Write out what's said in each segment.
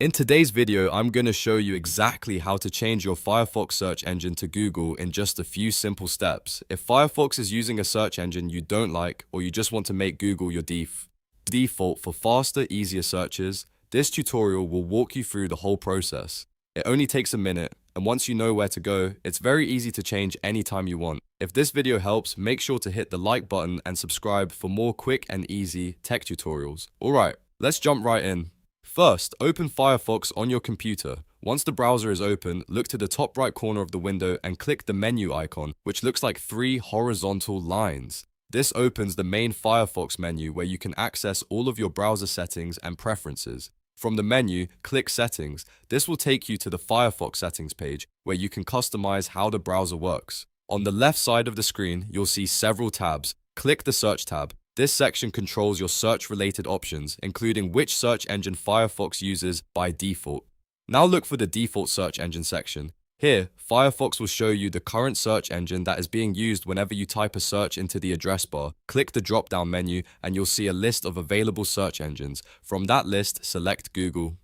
In today's video, I'm going to show you exactly how to change your Firefox search engine to Google in just a few simple steps. If Firefox is using a search engine you don't like, or you just want to make Google your default for faster, easier searches, this tutorial will walk you through the whole process. It only takes a minute, and once you know where to go, it's very easy to change anytime you want. If this video helps, make sure to hit the like button and subscribe for more quick and easy tech tutorials. Alright, let's jump right in. First, open Firefox on your computer. Once the browser is open, look to the top right corner of the window and click the menu icon, which looks like 3 horizontal lines. This opens the main Firefox menu where you can access all of your browser settings and preferences. From the menu, click Settings. This will take you to the Firefox settings page where you can customize how the browser works. On the left side of the screen, you'll see several tabs. Click the Search tab. This section controls your search-related options, including which search engine Firefox uses by default. Now look for the default search engine section. Here, Firefox will show you the current search engine that is being used whenever you type a search into the address bar. Click the drop-down menu and you'll see a list of available search engines. From that list, select Google.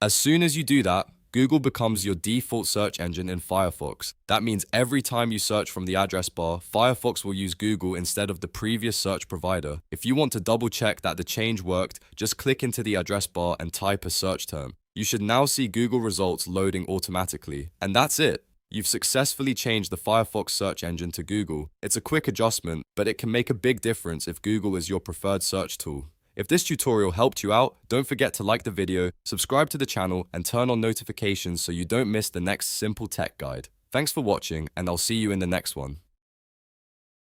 As soon as you do that, Google becomes your default search engine in Firefox. That means every time you search from the address bar, Firefox will use Google instead of the previous search provider. If you want to double check that the change worked, just click into the address bar and type a search term. You should now see Google results loading automatically. And that's it. You've successfully changed the Firefox search engine to Google. It's a quick adjustment, but it can make a big difference if Google is your preferred search tool. If this tutorial helped you out, don't forget to like the video, subscribe to the channel, and turn on notifications so you don't miss the next simple tech guide. Thanks for watching, and I'll see you in the next one.